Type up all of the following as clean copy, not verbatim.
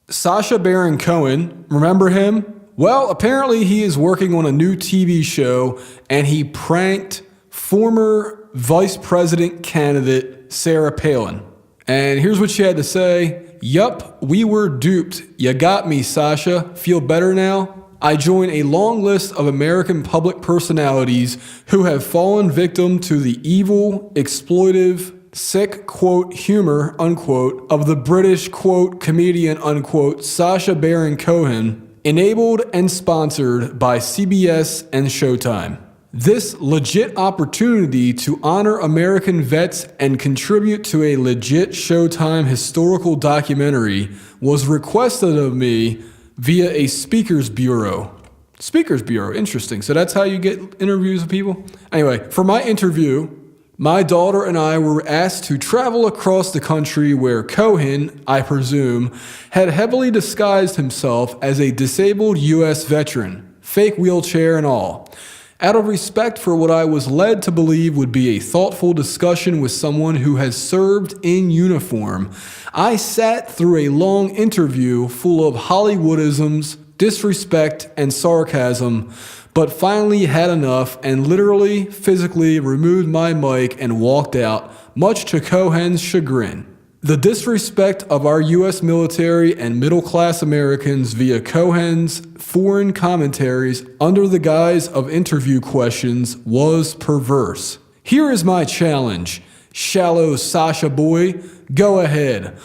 Sacha Baron Cohen, remember him? Well, apparently he is working on a new TV show and he pranked former vice president candidate Sarah Palin. And here's what she had to say. Yup, we were duped. You got me, Sacha. Feel better now? I join a long list of American public personalities who have fallen victim to the evil, exploitive, sick, quote, humor, unquote, of the British, quote, comedian, unquote, Sacha Baron Cohen, enabled and sponsored by CBS and Showtime. This legit opportunity to honor American vets and contribute to a legit Showtime historical documentary was requested of me via a speakers bureau. Speakers bureau, interesting. So that's how you get interviews with people? Anyway, for my interview, my daughter and I were asked to travel across the country where Cohen, I presume, had heavily disguised himself as a disabled U.S. veteran, fake wheelchair and all. Out of respect for what I was led to believe would be a thoughtful discussion with someone who has served in uniform, I sat through a long interview full of Hollywoodisms, disrespect, and sarcasm, but finally had enough and literally, physically removed my mic and walked out, much to Cohen's chagrin. The disrespect of our U.S. military and middle-class Americans via Cohen's foreign commentaries under the guise of interview questions was perverse. Here is my challenge. Shallow Sacha boy, go ahead.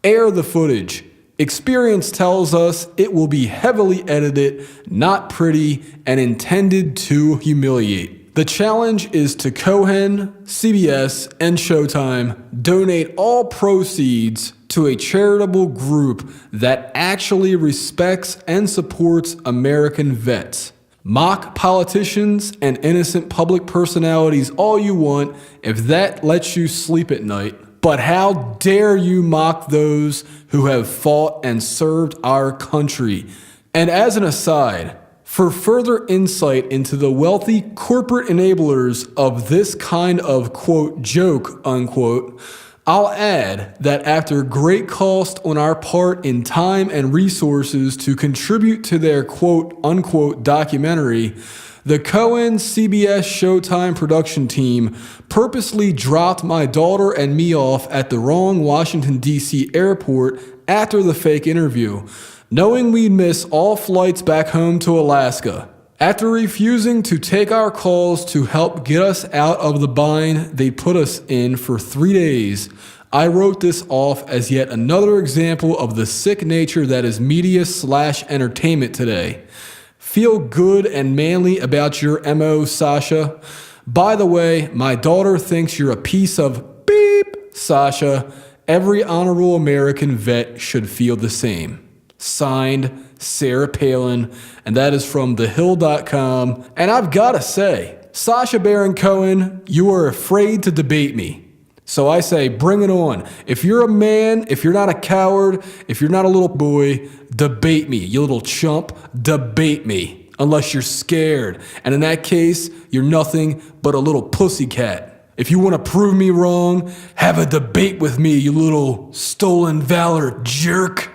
Air the footage. Experience tells us it will be heavily edited, not pretty, and intended to humiliate. The challenge is to Cohen, CBS, and Showtime donate all proceeds to a charitable group that actually respects and supports American vets. Mock politicians and innocent public personalities all you want if that lets you sleep at night. But how dare you mock those who have fought and served our country? And as an aside, for further insight into the wealthy corporate enablers of this kind of, quote, joke, unquote, I'll add that after great cost on our part in time and resources to contribute to their, quote, unquote, documentary, the Cohen CBS Showtime production team purposely dropped my daughter and me off at the wrong Washington, D.C. airport after the fake interview, knowing we'd miss all flights back home to Alaska. After refusing to take our calls to help get us out of the bind they put us in for 3 days, I wrote this off as yet another example of the sick nature that is media/entertainment today. Feel good and manly about your MO, Sacha. By the way, my daughter thinks you're a piece of beep, Sacha. Every honorable American vet should feel the same. Signed, Sarah Palin, and that is from thehill.com. And I've got to say, Sacha Baron Cohen, you are afraid to debate me. So I say, bring it on. If you're a man, if you're not a coward, if you're not a little boy, debate me. You little chump, debate me. Unless you're scared. And in that case, you're nothing but a little pussycat. If you want to prove me wrong, have a debate with me, you little stolen valor jerk.